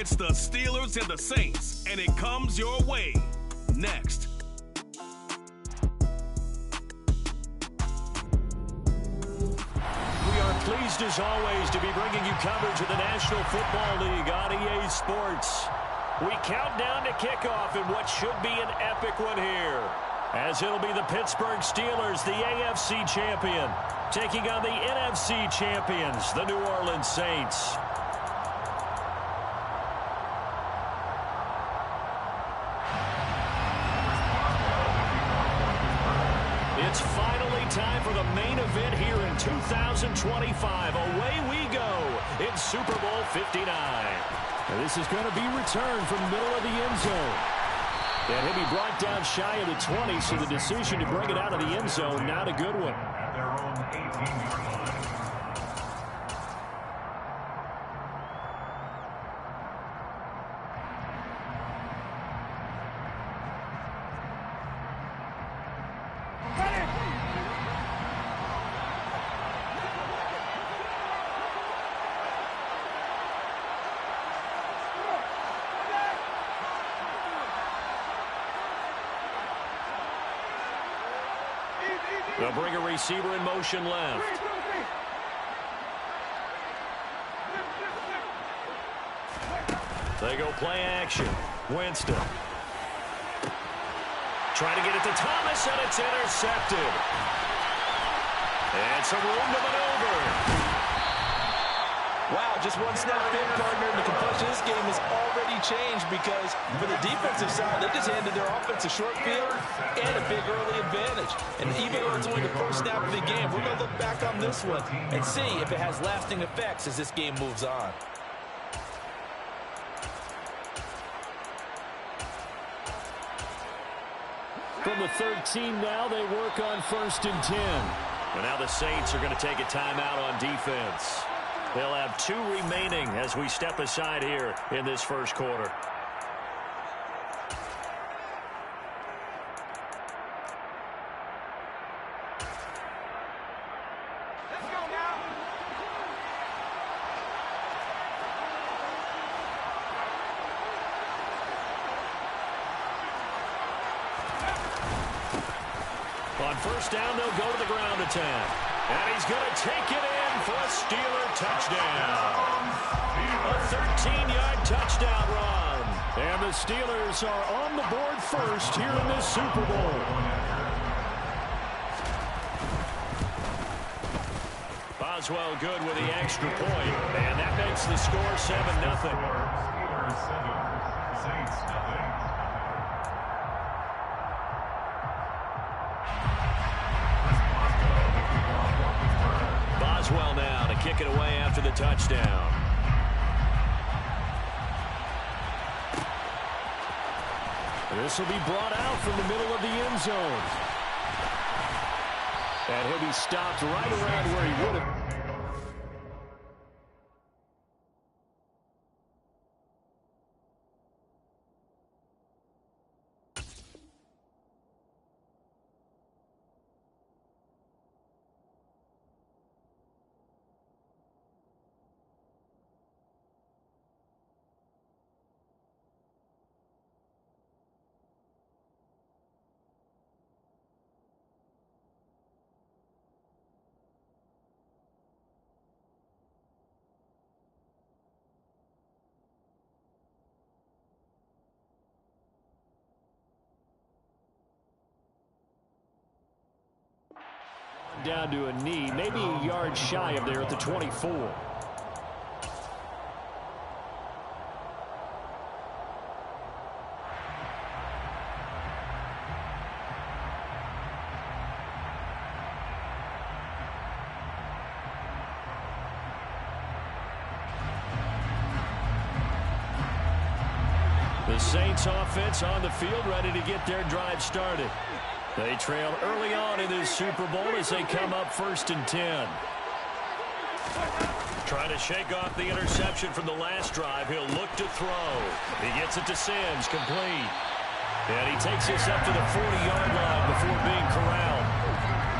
It's the Steelers and the Saints, and it comes your way next. We are pleased as always to be bringing you coverage of the National Football League on EA Sports. We count down to kickoff in what should be an epic one here, as it'll be the Pittsburgh Steelers, the AFC champion, taking on the NFC champions, the New Orleans Saints. It's finally time for the main event here in 2025. Away we go in Super Bowl 59. And this is going to be returned from the middle of the end zone. And he'll be brought down shy of the 20, so the decision to bring it out of the end zone, not a good one. At their own 18-yard line. They'll bring a receiver in motion left. They go play action. Winston. Trying to get it to Thomas, and it's intercepted. And some room to maneuver. Wow, just one snap in, partner, and the complexion of this game has already changed because for the defensive side, they just handed their offense a short field and a big early advantage. And even though it's only the first snap of the game, we're going to look back on this one and see if it has lasting effects as this game moves on. From the 13 now, they work on 1st and 10. And now the Saints are going to take a timeout on defense. They'll have 2 remaining as we step aside here in this first quarter. Let's go now. On 1st down, they'll go to the ground attack. And he's going to take it in for a Steeler touchdown. A 13-yard touchdown run. And the Steelers are on the board first here in this Super Bowl. Boswell good with the extra point. And that makes the score 7-0. Steelers 7, Saints nothing. Boswell now to kick it away after the touchdown. This will be brought out from the middle of the end zone. And he'll be stopped right around where he would have. Down to a knee, maybe a yard shy of there at the 24. The Saints offense on the field, ready to get their drive started. They trail early on in this Super Bowl as they come up 1st and 10. Trying to shake off the interception from the last drive. He'll look to throw. He gets it to Sims, complete. And he takes this up to the 40-yard line before being corralled.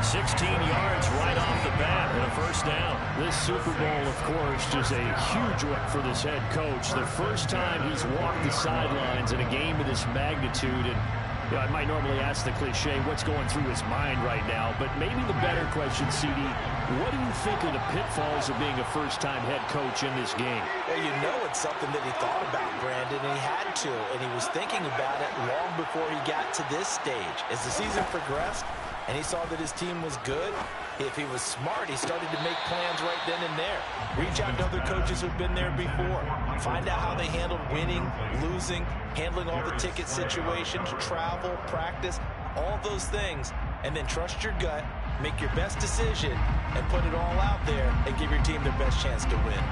16 yards right off the bat and a first down. This Super Bowl, of course, just a huge one for this head coach. The first time he's walked the sidelines in a game of this magnitude. And I might normally ask the cliche, what's going through his mind right now? But maybe the better question, CD, what do you think of the pitfalls of being a first-time head coach in this game? Well, you know it's something that he thought about, Brandon, and he had to. And he was thinking about it long before he got to this stage. As the season progressed, and he saw that his team was good, if he was smart, he started to make plans right then and there. Reach out to other coaches who've been there before. Find out how they handled winning, losing, handling all the ticket situations, travel, practice, all those things. And then trust your gut, make your best decision, and put it all out there and give your team their best chance to win.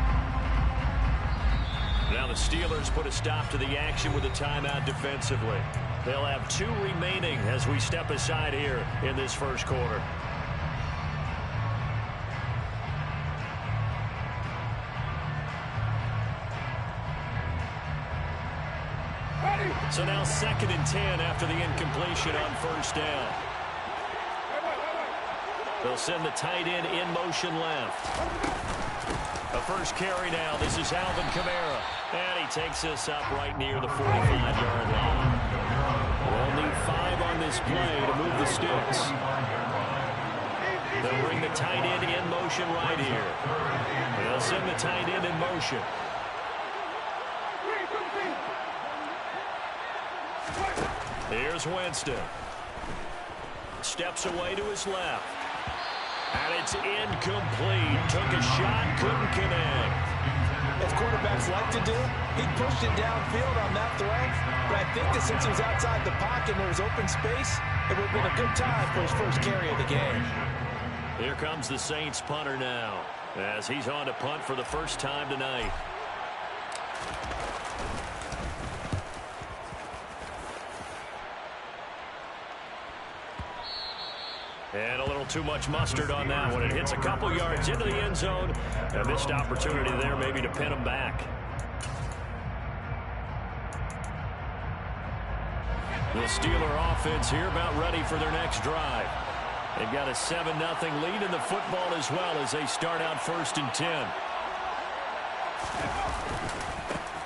Now the Steelers put a stop to the action with a timeout defensively. They'll have 2 remaining as we step aside here in this first quarter. So now 2nd and 10 after the incompletion on first down. They'll send the tight end in motion left. A first carry now. This is Alvin Kamara. And he takes this up right near the 45-yard line. We'll need 5 on this play to move the sticks. They'll bring the tight end in motion right here. They'll send the tight end in motion. Here's Winston. Steps away to his left. And it's incomplete. Took a shot, couldn't connect. As quarterbacks like to do, he pushed it downfield on that throw. But I think that since he was outside the pocket and there was open space, it would have been a good time for his first carry of the game. Here comes the Saints punter now, as he's on to punt for the first time tonight. And a little too much mustard on that one. It hits a couple yards into the end zone. A missed opportunity there maybe to pin him back. The Steeler offense here about ready for their next drive. They've got a 7-0 lead in the football as well as they start out 1st and 10.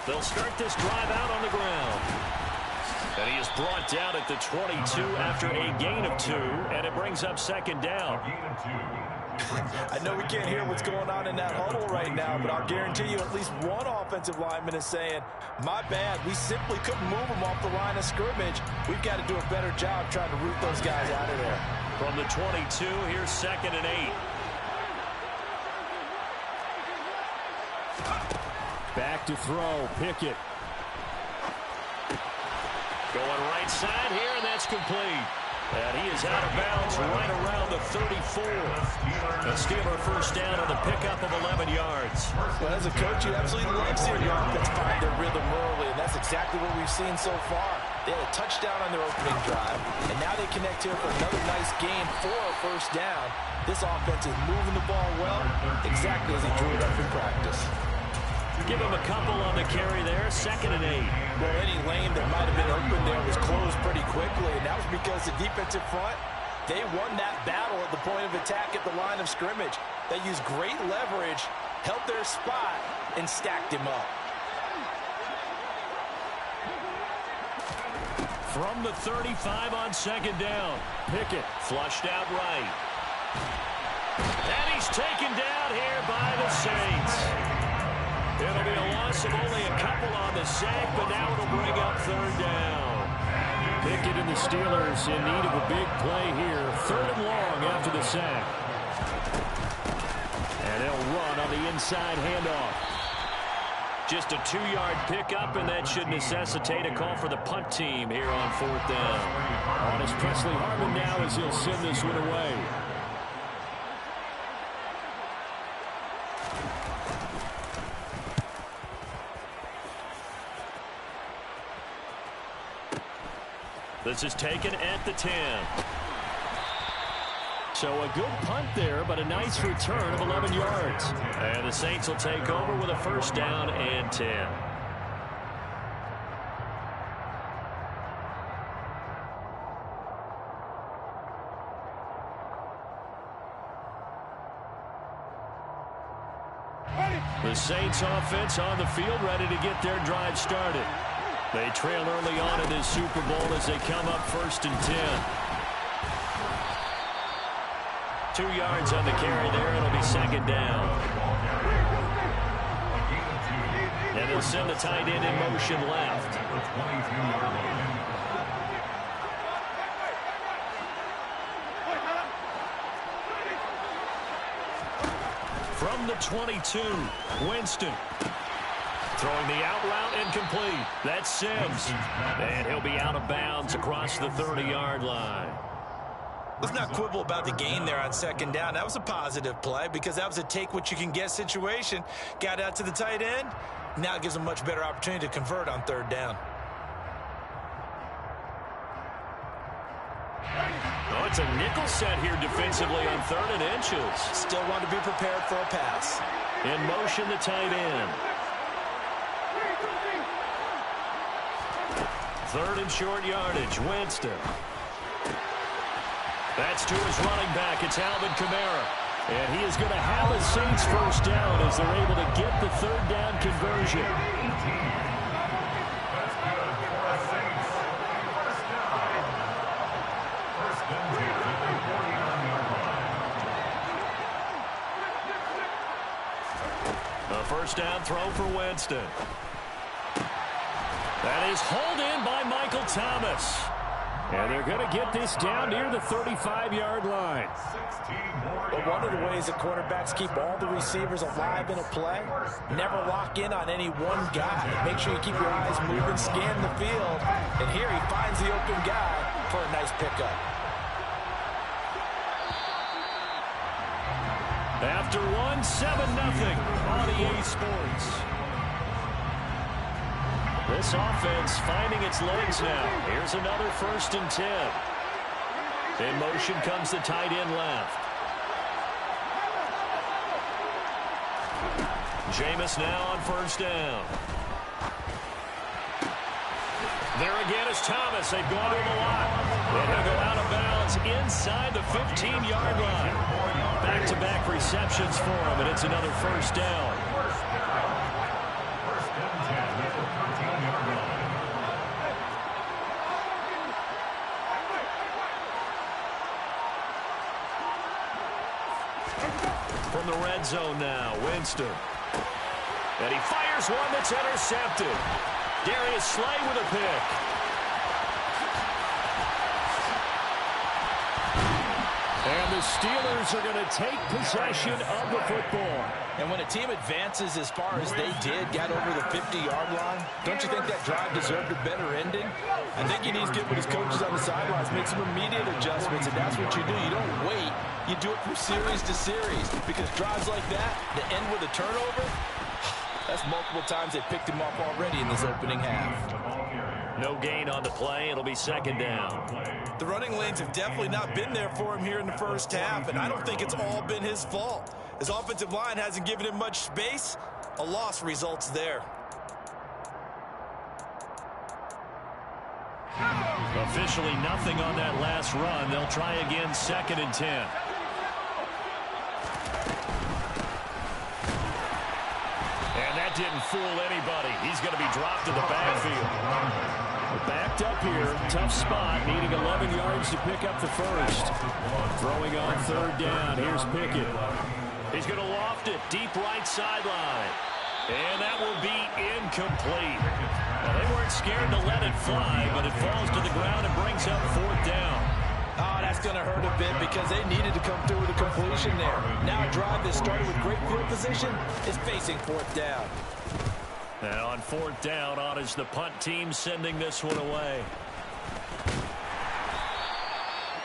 They'll start this drive out on the ground. And he is brought down at the 22 after a gain of 2, and it brings up 2nd down. I know we can't hear what's going on in that huddle right now, but I'll guarantee you at least one offensive lineman is saying, my bad, we simply couldn't move them off the line of scrimmage. We've got to do a better job trying to root those guys out of there. From the 22, here's 2nd and 8. Back to throw, Pickett. Going right side here, and that's complete. And he is out of bounds right around the 34. A Steeler first down on the pickup of 11 yards. Well, as a coach, you absolutely love seeing your offense find their rhythm early, and that's exactly what we've seen so far. They had a touchdown on their opening drive, and now they connect here for another nice game for a first down. This offense is moving the ball well, exactly as he drew it up in practice. Give him a couple on the carry there, 2nd and 8. Well, any lane that might have been open there was closed pretty quickly, and that was because the defensive front, they won that battle at the point of attack at the line of scrimmage. They used great leverage, held their spot, and stacked him up. From the 35 on 2nd down, Pickett flushed out right. And he's taken down here by the Saints. It'll be a loss of only a couple on the sack, but now it'll bring up 3rd down. Pickett and the Steelers in need of a big play here. 3rd and long after the sack. And they'll run on the inside handoff. Just a 2-yard pickup, and that should necessitate a call for the punt team here on 4th down. On is Presley Harmon now as he'll send this one away. This is taken at the 10. So a good punt there, but a nice return of 11 yards. And the Saints will take over with a first down and 10. The Saints offense on the field, ready to get their drive started. They trail early on in this Super Bowl as they come up 1st and 10. 2 yards on the carry there. It'll be 2nd down. And they'll send the tight end in motion left. From the 22, Winston. Throwing the out route incomplete. That's Sims. And he'll be out of bounds across the 30-yard line. Let's not quibble about the gain there on 2nd down. That was a positive play because that was a take-what-you-can-get situation. Got out to the tight end. Now it gives them much better opportunity to convert on 3rd down. Oh, it's a nickel set here defensively on 3rd and inches. Still want to be prepared for a pass. In motion, the tight end. 3rd and short yardage, Winston. That's to his running back. It's Alvin Kamara. And he is going to have a Saints 1st down as they're able to get the 3rd down conversion. A 1st down throw for Winston. That is hauled in by Michael Thomas. And they're going to get this down near the 35-yard line. But one of the ways that quarterbacks keep all the receivers alive in a play, never lock in on any one guy. Make sure you keep your eyes moving, scan the field. And here he finds the open guy for a nice pickup. After 7-0 on EA Sports. This offense finding its legs now. Here's another 1st and 10. In motion comes the tight end left. Jameis now on 1st down. There again is Thomas. They've gone to him a lot. And he'll go out of bounds inside the 15-yard line. Back-to-back receptions for him, and it's another 1st down. From the red zone now, Winston. And he fires one that's intercepted. Darius Slay with a pick. And the Steelers are going to take possession of the football. And when a team advances as far as they did, got over the 50-yard line, don't you think that drive deserved a better ending? I think he needs to get with his coaches on the sidelines, make some immediate adjustments, and that's what you do. You don't wait. You do it from series to series because drives like that, that end with a turnover, that's multiple times they picked him off already in this opening half. No gain on the play. It'll be 2nd down. The running lanes have definitely not been there for him here in the 1st half, and I don't think it's all been his fault. His offensive line hasn't given him much space. A loss results there. Officially nothing on that last run. They'll try again 2nd and 10. And that didn't fool anybody. He's going to be dropped to the backfield. Backed up here, tough spot, needing 11 yards to pick up the 1st. Throwing on 3rd down, here's Pickett. He's going to loft it, deep right sideline. And that will be incomplete. Well, they weren't scared to let it fly, but it falls to the ground and brings up 4th down. Oh, that's going to hurt a bit because they needed to come through with a completion there. Now a drive that started with great field position is facing 4th down. And on 4th down, on is the punt team sending this one away.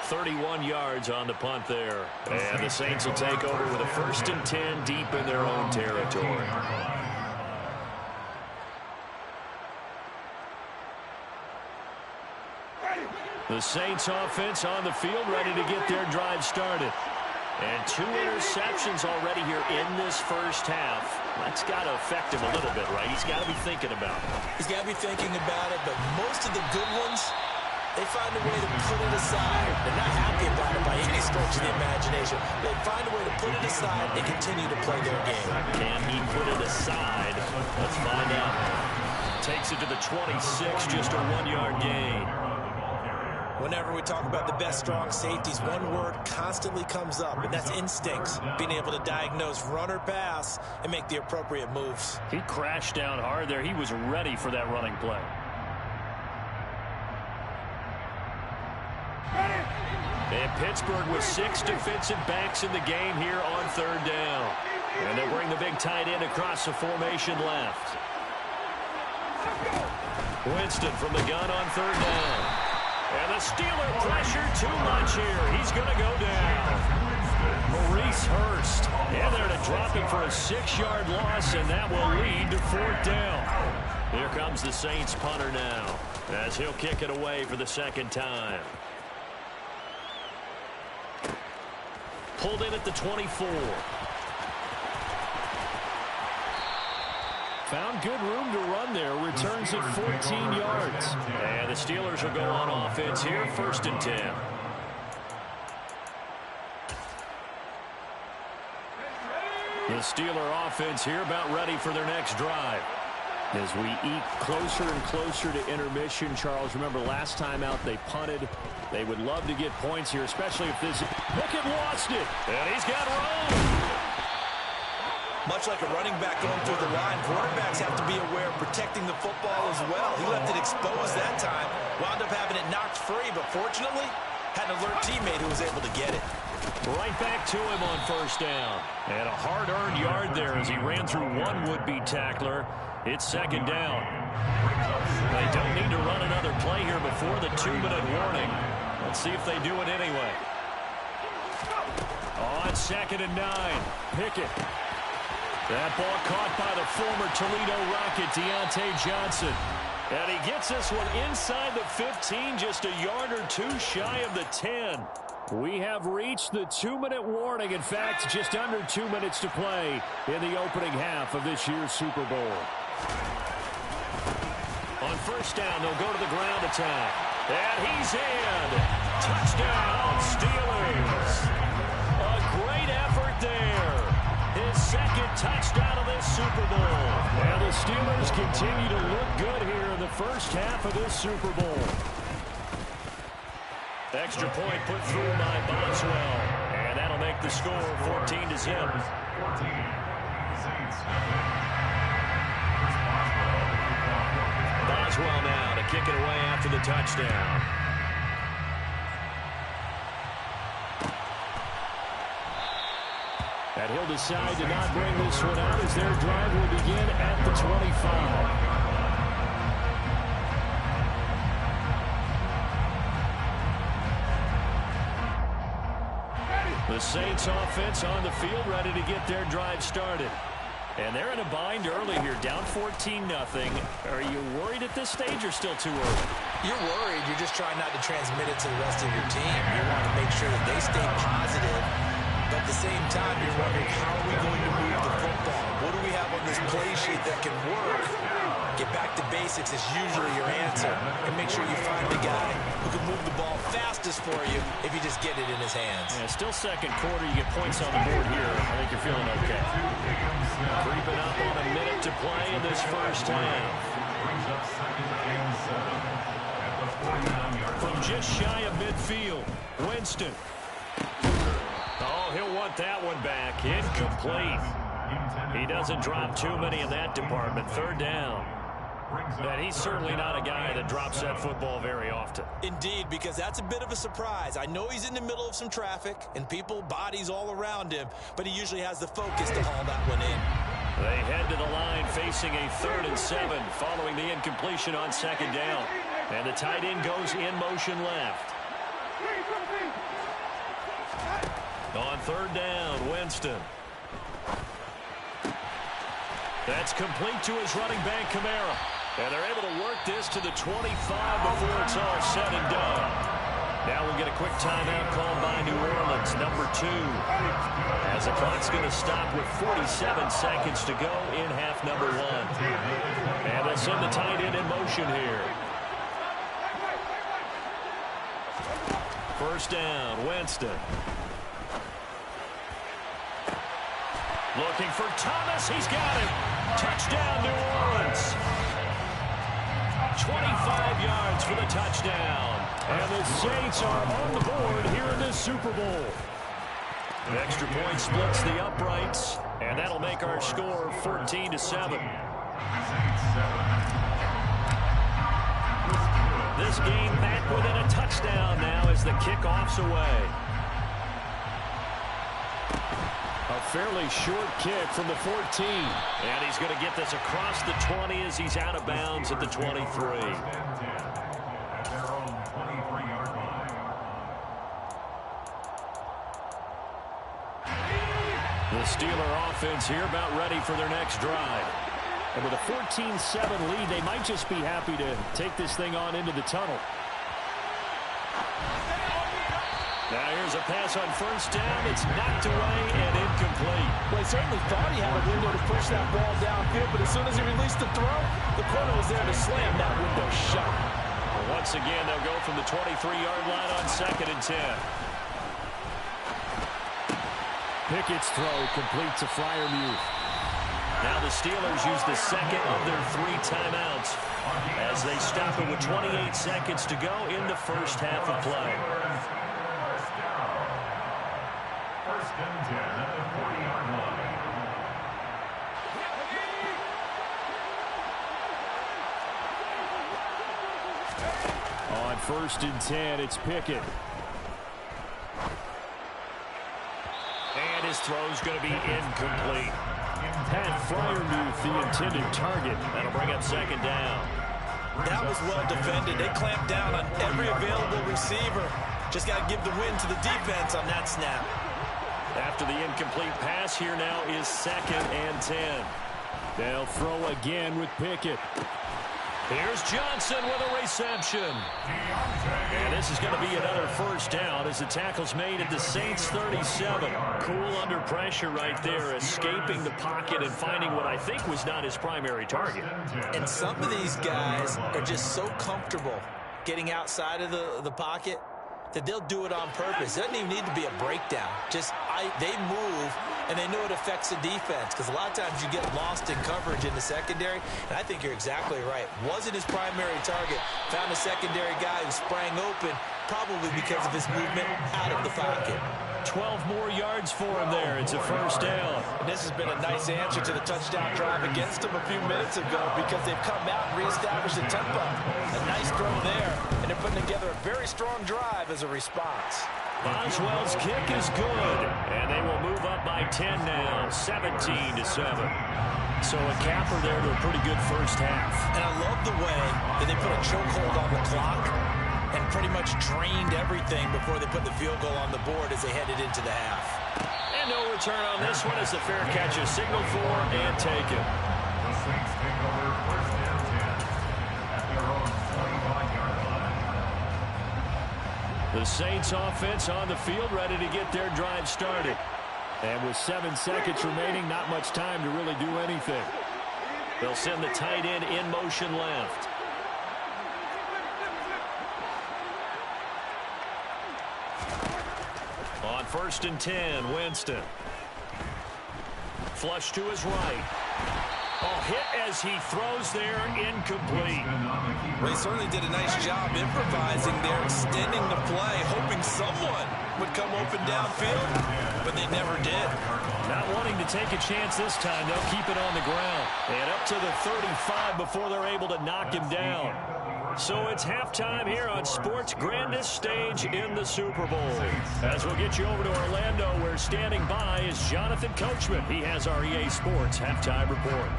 31 yards on the punt there. And the Saints will take over with a 1st and 10 deep in their own territory. The Saints offense on the field ready to get their drive started. And 2 interceptions already here in this 1st half. That's got to affect him a little bit, right? He's got to be thinking about it. He's got to be thinking about it, but most of the good ones They find a way to put it aside. They're not happy about it by any stretch of the imagination. They find a way to put it aside and continue to play their game. Can he put it aside? Let's find out. Takes it to the 26, just a 1-yard gain. Whenever we talk about the best strong safeties, one word constantly comes up, and that's instincts. Being able to diagnose run or pass and make the appropriate moves. He crashed down hard there. He was ready for that running play. And Pittsburgh with 6 defensive backs in the game here on 3rd down. And they'll bring the big tight end across the formation left. Winston from the gun on 3rd down. And the Steeler pressure too much here. He's going to go down. Maurice Hurst. And they're to drop him for a 6-yard loss, and that will lead to 4th down. Here comes the Saints punter now, as he'll kick it away for the 2nd time. Pulled in at the 24. Found good room to run there. Returns at 14 yards. And the Steelers will go on offense here, 1st and 10. The Steeler offense here about ready for their next drive. As we eat closer and closer to intermission, Charles, remember last time out they punted. They would love to get points here, especially if this... Look at lost it. And he's got room. Much like a running back going through the line, quarterbacks have to be aware of protecting the football as well. He left it exposed that time, wound up having it knocked free, but fortunately, had an alert teammate who was able to get it. Right back to him on 1st down. And a hard-earned yard there as he ran through one would-be tackler. It's 2nd down. They don't need to run another play here before the 2-minute warning. Let's see if they do it anyway. On 2nd and 9. Pickett. That ball caught by the former Toledo Rocket, Deontay Johnson. And he gets this one inside the 15, just a yard or two shy of the 10. We have reached the 2-minute warning. In fact, just under 2 minutes to play in the opening half of this year's Super Bowl. On 1st down, they'll go to the ground attack. And he's in. Touchdown, Steelers. A great effort there. His 2nd touchdown of this Super Bowl. And the Steelers continue to look good here in the first half of this Super Bowl. Extra point put through by Boswell. And that'll make the score 14-0. Boswell now to kick it away after the touchdown. And he'll decide to not bring this one out as their drive will begin at the 25. The Saints offense on the field ready to get their drive started. And they're in a bind early here, down 14-0. Are you worried at this stage or still too early? You're worried. You're just trying not to transmit it to the rest of your team. You want to make sure that they stay positive. But at the same time, you're wondering, how are we going to move the football? What do we have on this play sheet that can work? Get back to basics is usually your answer. And make sure you find the guy who can move the ball fastest for you if you just get it in his hands. Yeah, still 2nd quarter. You get points on the board here. I think you're feeling okay. Creeping up on a minute to play in this first half. From just shy of midfield, Winston. Oh, he'll want that one back. Incomplete. He doesn't drop too many in that department. 3rd down. And he's certainly not a guy that drops that football very often. Indeed, because that's a bit of a surprise. I know he's in the middle of some traffic and people, bodies all around him, but he usually has the focus to haul that one in. They head to the line facing a 3rd and 7 following the incompletion on 2nd down. And the tight end goes in motion left. On 3rd down, Winston. That's complete to his running back, Kamara. And they're able to work this to the 25 before it's all said and done. Now we'll get a quick timeout called by New Orleans, number 2. As the clock's going to stop with 47 seconds to go in half number 1. And they'll send the tight end in motion here. First down, Winston. Looking for Thomas. He's got it. Touchdown, New Orleans. 25 yards for the touchdown. And the Saints are on the board here in this Super Bowl. The extra point splits the uprights, and that'll make our score 14-7. This game back within a touchdown now as the kickoff's away. A fairly short kick from the 14. And he's going to get this across the 20 as he's out of bounds at the 23. The Steeler offense here about ready for their next drive. And with a 14-7 lead, they might just be happy to take this thing on into the tunnel. Now here's a pass on first down. It's knocked away and incomplete. Well, he certainly thought he had a window to push that ball downfield, but as soon as he released the throw, the corner was there to slam that window shut. Well, once again, they'll go from the 23-yard line on 2nd and 10. Pickett's throw complete to Freiermuth. Now the Steelers use the second of their 3 timeouts as they stop it with 28 seconds to go in the first half of play. First and 10 at the 40-yard line. On first and 10, it's Pickett. And his throw's going to be incomplete. Pat Freiermuth, the intended target. That'll bring up 2nd down. That was well defended. They clamped down on every available receiver. Just got to give the win to the defense on that snap. After the incomplete pass, here now is 2nd and 10. They'll throw again with Pickett. Here's Johnson with a reception. And this is going to be another first down as the tackle's made at the Saints 37. Cool under pressure right there, escaping the pocket and finding what I think was not his primary target. And some of these guys are just so comfortable getting outside of the pocket that they'll do it on purpose. It doesn't even need to be a breakdown. Just they move, and they know it affects the defense because a lot of times you get lost in coverage in the secondary, and I think you're exactly right. Wasn't his primary target. Found a secondary guy who sprang open, probably because of his movement out of the pocket. 12 more yards for him there. It's a first down. And this has been a nice answer to the touchdown drive against them a few minutes ago because they've come out and reestablished the tempo. A nice throw there, and they're putting together a very strong drive as a response. Boswell's kick is good, and they will move up by 10 now, 17-7. So a capper there to a pretty good first half. And I love the way that they put a chokehold on the clock and pretty much drained everything before they put the field goal on the board as they headed into the half. And no return on this one as the fair catch is signaled for and taken. The Saints take over first and 10 at their own 25-yard line. The Saints offense on the field ready to get their drive started. And with 7 seconds remaining, not much time to really do anything. They'll send the tight end in motion left. On first and 10, Winston. Flush to his right. Oh, hit as he throws there, incomplete. Well, he certainly did a nice job improvising there, extending the play, hoping someone would come open downfield, but they never did. Not wanting to take a chance this time, they'll keep it on the ground. And up to the 35 before they're able to knock him down. So it's halftime here on sports' grandest stage in the Super Bowl. As we'll get you over to Orlando, where standing by is Jonathan Coachman. He has our EA Sports halftime report.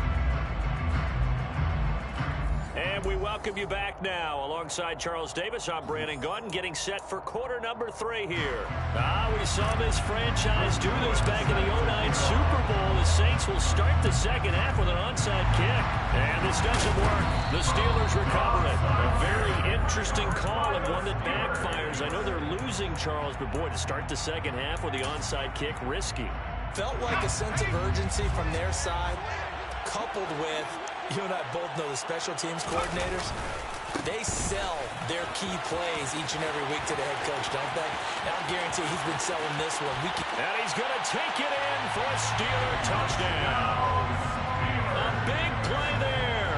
And we welcome you back now. Alongside Charles Davis, I'm Brandon Gaudin, getting set for quarter number 3 here. We saw this franchise do this back in the 09 Super Bowl. The Saints will start the second half with an onside kick. And this doesn't work. The Steelers recover it. A very interesting call and one that backfires. I know they're losing, Charles, but boy, to start the second half with the onside kick, risky. Felt like a sense of urgency from their side, coupled with, you and I both know the special teams coordinators, They sell their key plays each and every week to the head coach, don't they? And I'll guarantee he's been selling this one. And he's going to take it in for a Steeler touchdown. A big play there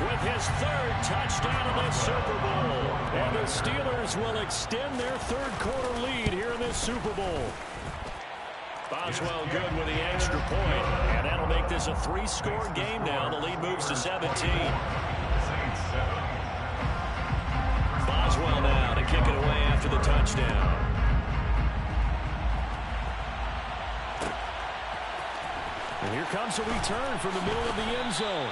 with his third touchdown of the Super Bowl. And the Steelers will extend their third-quarter lead here in this Super Bowl. Boswell good with the extra point, and that'll make this a 3-score game now. The lead moves to 17. Boswell now to kick it away after the touchdown. And here comes a return from the middle of the end zone.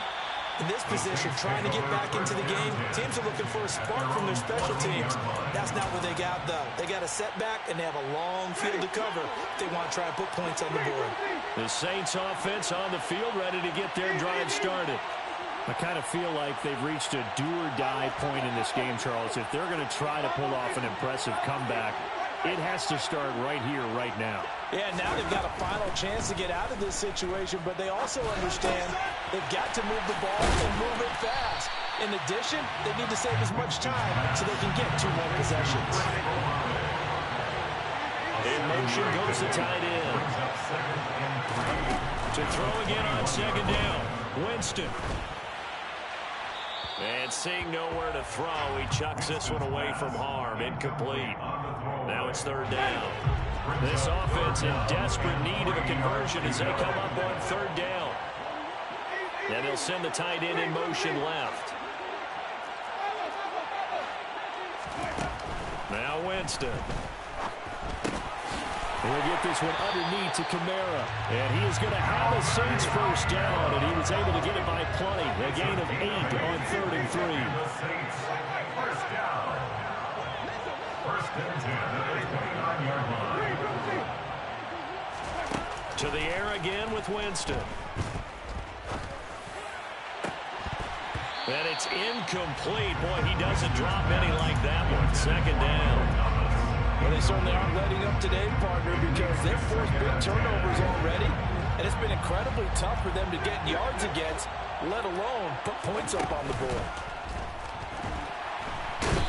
In this position, trying to get back into the game, teams are looking for a spark from their special teams. That's not what they got, though. They got a setback, and they have a long field to cover if they want to try and put points on the board. The Saints offense on the field, ready to get their drive started. I kind of feel like they've reached a do-or-die point in this game, Charles. If they're going to try to pull off an impressive comeback, it has to start right here, right now. Yeah, now they've got a final chance to get out of this situation, but they also understand they've got to move the ball and move it fast. In addition, they need to save as much time so they can get 2 more possessions. In motion goes the tight end. To throw again on second down. Winston. And seeing nowhere to throw, he chucks this one away from harm. Incomplete. Now it's third down. This offense in desperate need of a conversion as they come up on third down. And they'll send the tight end in motion left. Now Winston. He'll get this one underneath to Kamara. And he is going to have a Saints first down, and he was able to get it by plenty. A gain of 8 on 3rd and 3. First down. First and 10 at the 29-yard line. To the air again with Winston. And it's incomplete. Boy, he doesn't drop many like that one. Second down. Well, they certainly aren't letting up today, partner, because they've forced big turnovers already, and it's been incredibly tough for them to get yards against, let alone put points up on the board.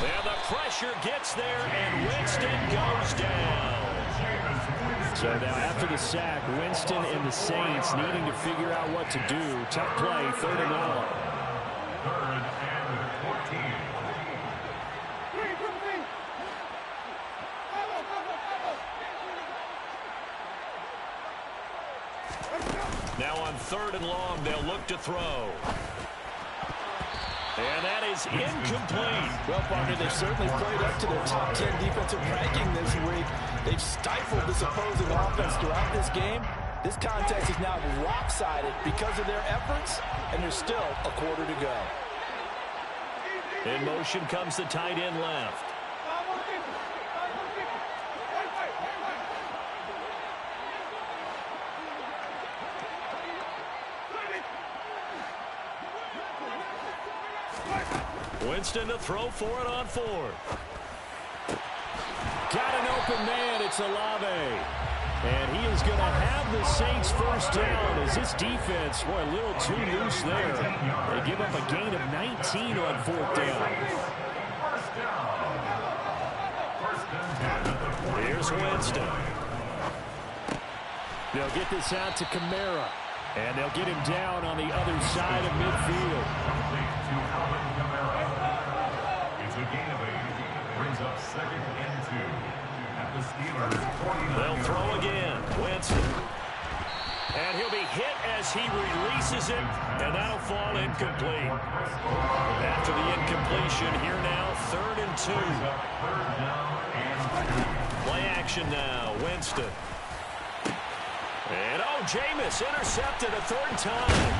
And the pressure gets there, and Winston goes down. So now after the sack, Winston and the Saints needing to figure out what to do. Tough play, 3rd and long. 3rd and 14. Now on 3rd and long, they'll look to throw. And that is incomplete. Well, partner, they've certainly played up to their top 10 defensive ranking this week. They've stifled this opposing offense throughout this game. This contest is now lopsided because of their efforts, and there's still a quarter to go. In motion comes the tight end left. Winston to throw for it on 4th. Got an open man. It's Olave. And he is going to have the Saints first down as this defense, boy, a little too loose there. They give up a gain of 19 on 4th down. Here's Winston. They'll get this out to Kamara. And they'll get him down on the other side of midfield. It's a gain of 8. Brings up 2nd and 2. At the Steelers' 49. They'll throw again. Winston. And he'll be hit as he releases it, and that'll fall incomplete. After the incompletion, here now, 3rd and 2. Play action now. Winston. And, Jameis intercepted a 3rd time.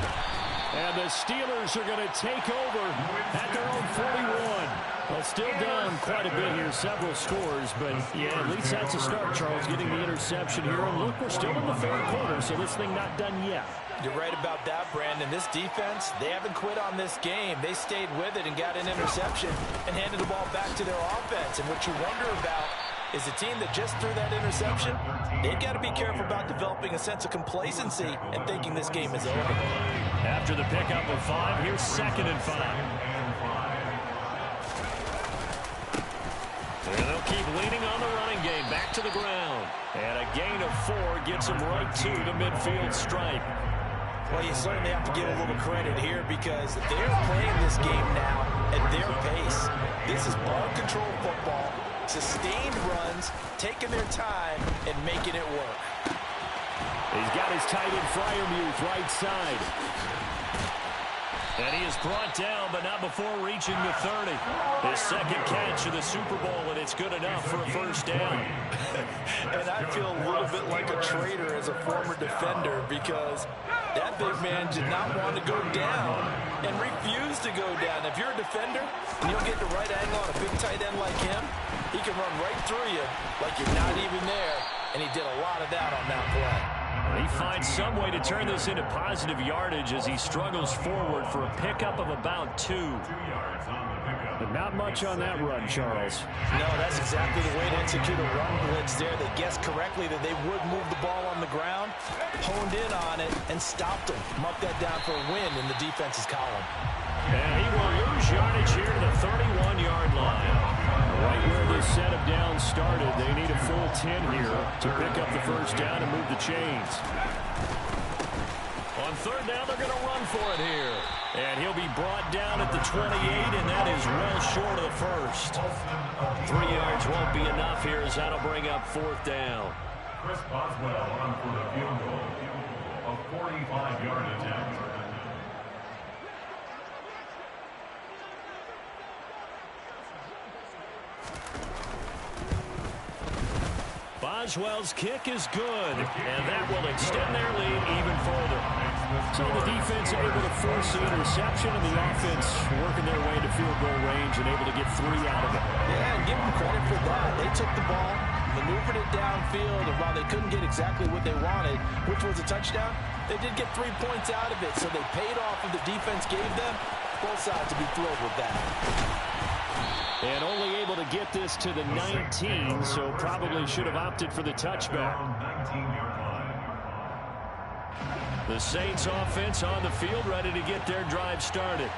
And the Steelers are going to take over at their own 41. Well, still down quite a bit here, several scores, but, yeah, at least that's a start, Charles, getting the interception here. And, look, we're still in the 3rd quarter, so this thing not done yet. You're right about that, Brandon. This defense, they haven't quit on this game. They stayed with it and got an interception and handed the ball back to their offense. And what you wonder about is a team that just threw that interception, they've got to be careful about developing a sense of complacency and thinking this game is over. After the pickup of 5, here's 2nd and 5. And they'll keep leaning on the running game. Back to the ground. And a gain of 4 gets him right to the midfield stripe. Well, you certainly have to give a little credit here because they're playing this game now at their pace. This is ball control football, sustained runs, taking their time, and making it work. He's got his tight end Freiermuth right side. And he is brought down, but not before reaching the 30. His second catch of the Super Bowl, and it's good enough for a first down. And I feel a little bit like a traitor as a former defender because that big man did not want to go down and refused to go down. If you're a defender and you'll get the right angle on a big tight end like him, he can run right through you like you're not even there, and he did a lot of that on that play. He finds some way to turn this into positive yardage as he struggles forward for a pickup of about 2. But not much on that run, Charles. No, that's exactly the way to execute a run blitz there. They guessed correctly that they would move the ball on the ground, honed in on it, and stopped him. Marked that down for a win in the defense's column. And he will lose yardage here to the 31-yard line. Right where this set of downs started, they need a full 10 here to pick up the first down and move the chains. On third down, they're going to run for it here. And he'll be brought down at the 28, and that is well short of the first. 3 yards won't be enough here as that'll bring up fourth down. Chris Boswell on for the field goal, a 45-yard attempt. Boswell's kick is good, and that will extend their lead even further. So the defense able to force the interception, and the offense working their way to field goal range and able to get 3 out of it. Yeah, and give them credit for that. They took the ball, maneuvered it downfield, and while they couldn't get exactly what they wanted, which was a touchdown, they did get 3 points out of it, so they paid off what the defense gave them. Both sides to be thrilled with that. And only able to get this to the 19, so probably should have opted for the touchback. The Saints offense on the field, ready to get their drive started.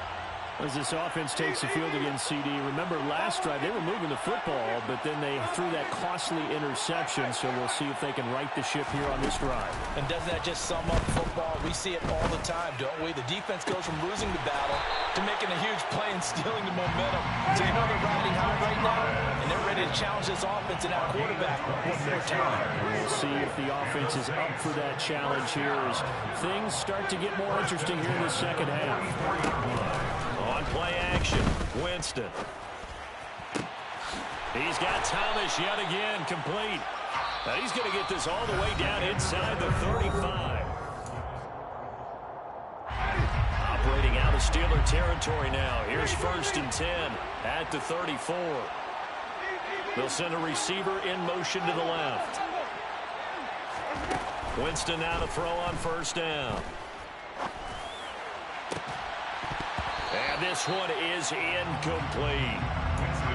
As this offense takes the field against CD, remember last drive they were moving the football, but then they threw that costly interception, so we'll see if they can right the ship here on this drive. And doesn't that just sum up football? We see it all the time, don't we? The defense goes from losing the battle to making a huge play and stealing the momentum. So you know they're riding high right now, and they're ready to challenge this offense and that quarterback one more time. We'll see if the offense is up for that challenge here as things start to get more interesting here in the second half. On play action, Winston. He's got Thomas yet again complete. Now he's going to get this all the way down inside the 35. Operating out of Steeler territory now. Here's 1st and 10 at the 34. They'll send a receiver in motion to the left. Winston now to throw on 1st down. And this one is incomplete.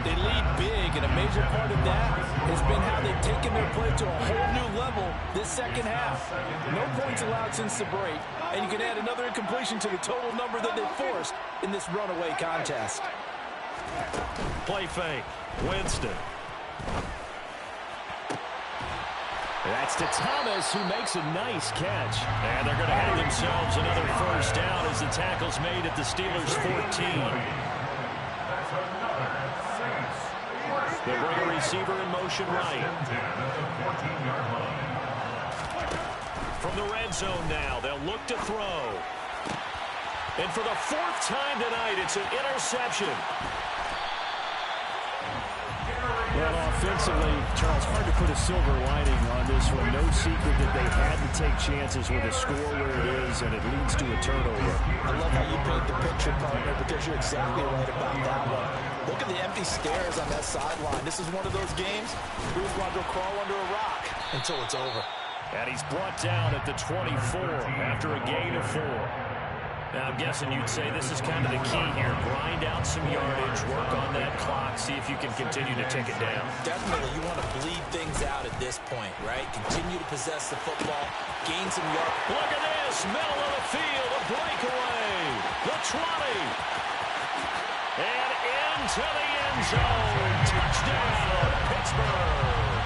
They lead big, and a major part of that has been how they've taken their play to a whole new level this second half. No points allowed since the break, and you can add another incompletion to the total number that they forced in this runaway contest. Play fake. Winston. That's to Thomas, who makes a nice catch. And they're going to have themselves another 1st down as the tackle's made at the Steelers' 14. They'll bring a receiver in motion right. From the red zone now, they'll look to throw. And for the 4th time tonight, it's an interception. Well, offensively, Charles, hard to put a silver lining on this one. No secret that they had to take chances with a score where it is, and it leads to a turnover. I love how you paint the picture, partner, because you're exactly right about that one. Look at the empty stairs on that sideline. This is one of those games where you want to crawl under a rock until it's over. And he's brought down at the 24 after a gain of 4. Now, I'm guessing you'd say this is kind of the key here. Grind out some yardage, work on that clock, see if you can continue to take it down. Definitely, you want to bleed things out at this point, right? Continue to possess the football, gain some yards. Look at this, middle of the field, a breakaway. The 20. And in into the end zone. Touchdown, Pittsburgh.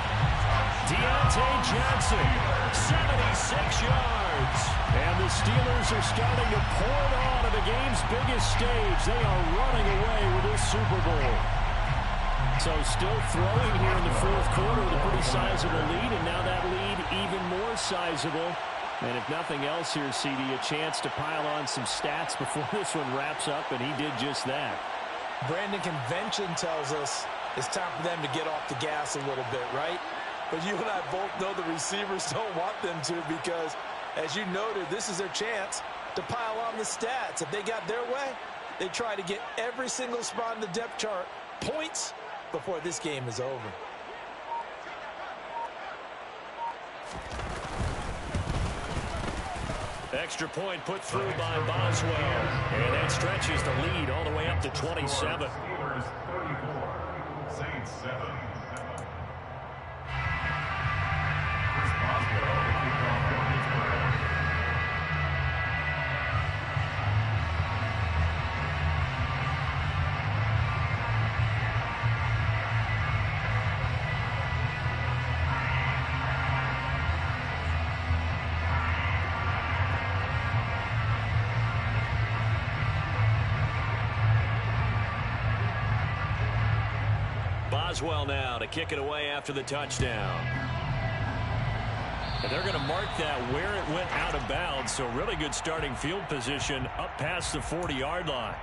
Deontay Johnson, 76 yards. And the Steelers are starting to pour it on at the game's biggest stage. They are running away with this Super Bowl. So still throwing here in the fourth quarter with a pretty sizable lead, and now that lead even more sizable. And if nothing else here, CD, a chance to pile on some stats before this one wraps up, and he did just that. Brandon, convention tells us it's time for them to get off the gas a little bit, right? But you and I both know the receivers don't want them to because, as you noted, this is their chance to pile on the stats. If they got their way, they try to get every single spot in the depth chart points before this game is over. Extra point put through by Boswell. And that stretches the lead all the way up to 27. Steelers 34, Saints 7. Chris Boswell to kick off for Pittsburgh. Boswell now to kick it away after the touchdown. And they're going to mark that where it went out of bounds, so really good starting field position up past the 40-yard line.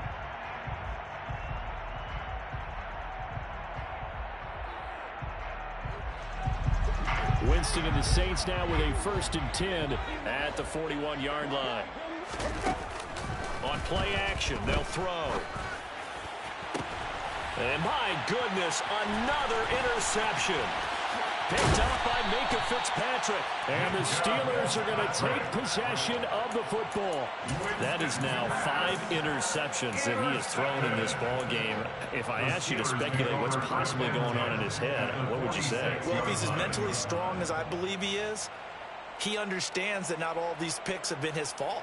Winston and the Saints now with a 1st and 10 at the 41-yard line. On play action, they'll throw. And my goodness, another interception. Picked up by Minka Fitzpatrick. And the Steelers are going to take possession of the football. That is now 5 interceptions that he has thrown in this ball game. If I asked you to speculate what's possibly going on in his head, what would you say? Well, if he's as mentally strong as I believe he is, he understands that not all these picks have been his fault.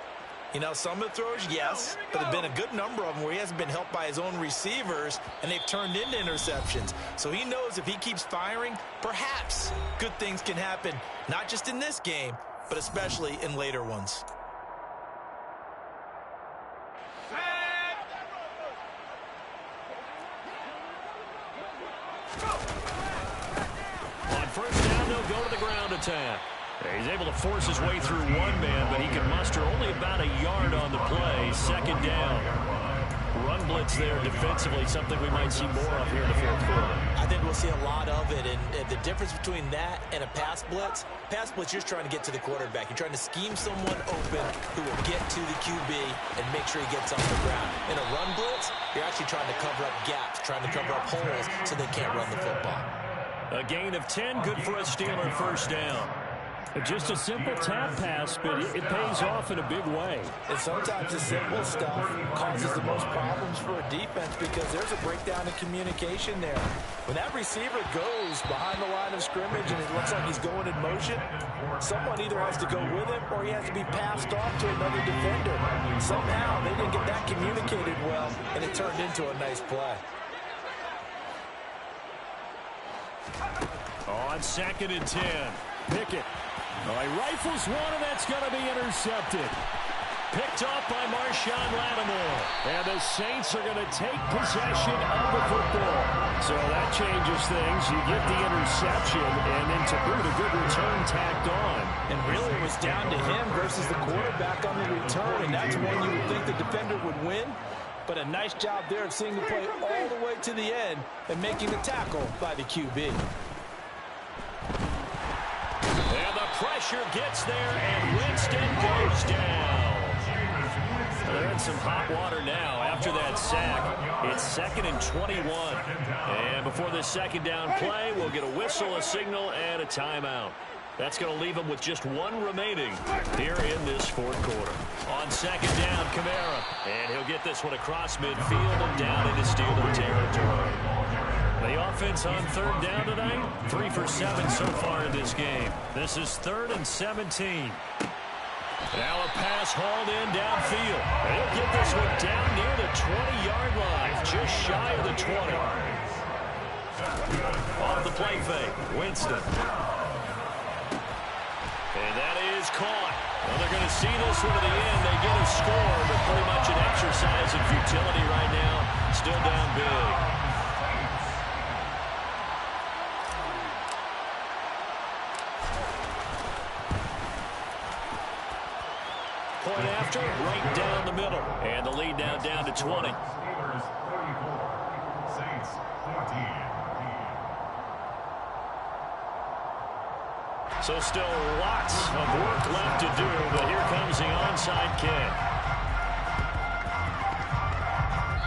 You know, some of the throws, yes, but there have been a good number of them where he hasn't been helped by his own receivers, and they've turned into interceptions. So he knows if he keeps firing, perhaps good things can happen, not just in this game, but especially in later ones. On first down, they'll go to the ground attack. He's able to force his way through one man, but he can muster only about a yard on the play. 2nd down. Run blitz there defensively, something we might see more of here in the fourth quarter. I think we'll see a lot of it, and the difference between that and a pass blitz, you're just trying to get to the quarterback. You're trying to scheme someone open who will get to the QB and make sure he gets on the ground. In a run blitz, you're actually trying to cover up gaps, trying to cover up holes so they can't run the football. A gain of 10, good for a Steeler 1st down. Just a simple tap pass, but it pays off in a big way. And sometimes the simple stuff causes the most problems for a defense because there's a breakdown in communication there. When that receiver goes behind the line of scrimmage and it looks like he's going in motion, someone either has to go with him or he has to be passed off to another defender. Somehow they didn't get that communicated well, and it turned into a nice play. On 2nd and 10. Pickett. He rifles one, and that's going to be intercepted. Picked off by Marshawn Lattimore. And the Saints are going to take possession of the football. So that changes things. You get the interception, and then to boot, a good return tacked on. And really it was down to him versus the quarterback on the return, and that's one you would think the defender would win. But a nice job there of seeing the play all the way to the end and making the tackle by the QB. And the pressure gets there, and Winston goes down. They're in some hot water now after that sack. It's 2nd and 21. And before this 2nd down play, we'll get a whistle, a signal, and a timeout. That's going to leave them with just 1 remaining here in this 4th quarter. On 2nd down, Kamara. And he'll get this one across midfield and down into Steeler territory. The offense on 3rd down tonight, 3 for 7 so far in this game. This is 3rd and 17. Now a pass hauled in downfield. He'll get this one down near the 20-yard line, just shy of the 20. Off the play fake, Winston. And that is caught. Well, they're going to see this one to the end. They get a score, but pretty much an exercise in futility right now. Still down big. Point after, right down the middle. And the lead now down to 20. Steelers 34, Saints 14. So still lots of work left to do, but here comes the onside kick.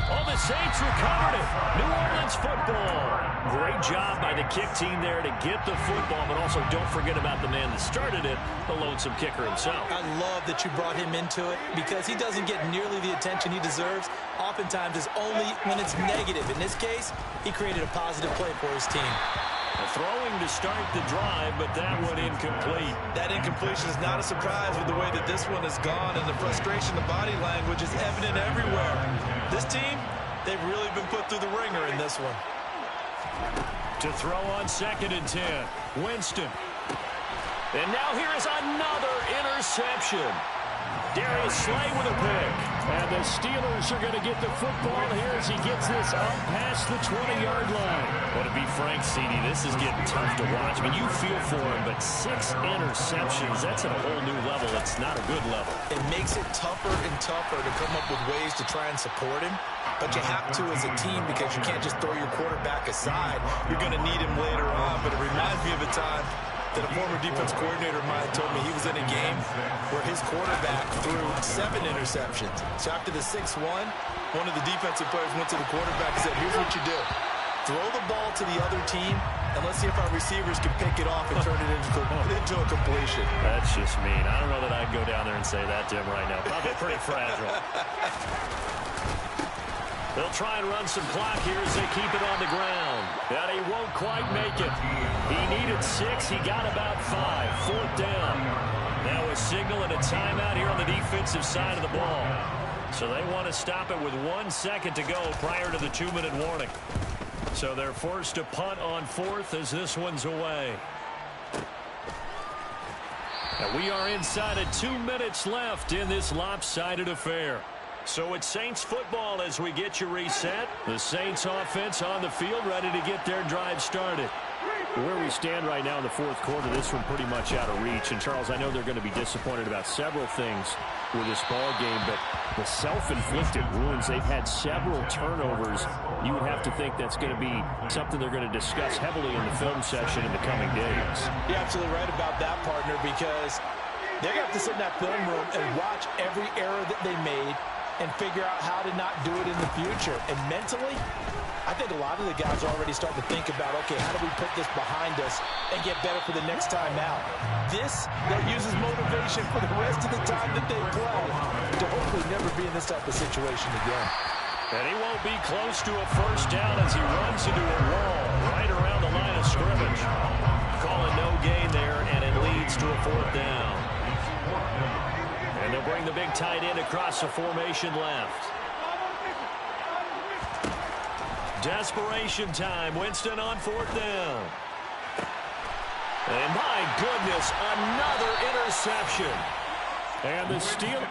Oh, the Saints recovered it. New Orleans football. Great job by the kick team there to get the football, but also don't forget about the man that started it, the lonesome kicker himself. I love that you brought him into it because he doesn't get nearly the attention he deserves. Oftentimes it's only when it's negative. In this case, he created a positive play for his team. Throwing to start the drive, but that one incomplete. That incompletion is not a surprise with the way that this one has gone, and the frustration, the body language is evident everywhere. This team, they've really been put through the ringer in this one. To throw on 2nd and 10, Winston. And now here is another interception. Darius Slay with a pick. And the Steelers are going to get the football here as he gets this up past the 20-yard line. Well, to be frank, CD, this is getting tough to watch. I mean, you feel for him, but 6 interceptions, that's at a whole new level. It's not a good level. It makes it tougher and tougher to come up with ways to try and support him. But you have to as a team because you can't just throw your quarterback aside. You're going to need him later on. But it reminds me of a time that a former defense coordinator of mine told me he was in a game where his quarterback threw 7 interceptions. So after the 6th one of the defensive players went to the quarterback and said, here's what you do. Throw the ball to the other team, and let's see if our receivers can pick it off and turn it into a completion. That's just mean. I don't know that I'd go down there and say that to him right now. Probably pretty fragile. They'll try and run some clock here as they keep it on the ground. And he won't quite make it. He needed 6. He got about 5. 4th down. Now a signal and a timeout here on the defensive side of the ball. So they want to stop it with 1 second to go prior to the 2-minute warning. So they're forced to punt on 4th as this one's away. And we are inside of 2 minutes left in this lopsided affair. So it's Saints football as we get you reset. The Saints offense on the field ready to get their drive started. Where we stand right now in the 4th quarter, this one pretty much out of reach. And, Charles, I know they're going to be disappointed about several things with this ball game, but the self-inflicted wounds, they've had several turnovers. You would have to think that's going to be something they're going to discuss heavily in the film session in the coming days. You're absolutely right about that, partner, because they're going to have to sit in that film room and watch every error that they made and figure out how to not do it in the future. And mentally, I think a lot of the guys are already starting to think about, okay, how do we put this behind us and get better for the next time out? This, they'll use as motivation for the rest of the time that they play to hopefully never be in this type of situation again. And he won't be close to a 1st down as he runs into a wall right around the line of scrimmage. Calling no gain there, and it leads to a 4th down. And they'll bring the big tight end across the formation left. Desperation time. Winston on 4th down. And my goodness, another interception. And the Steelers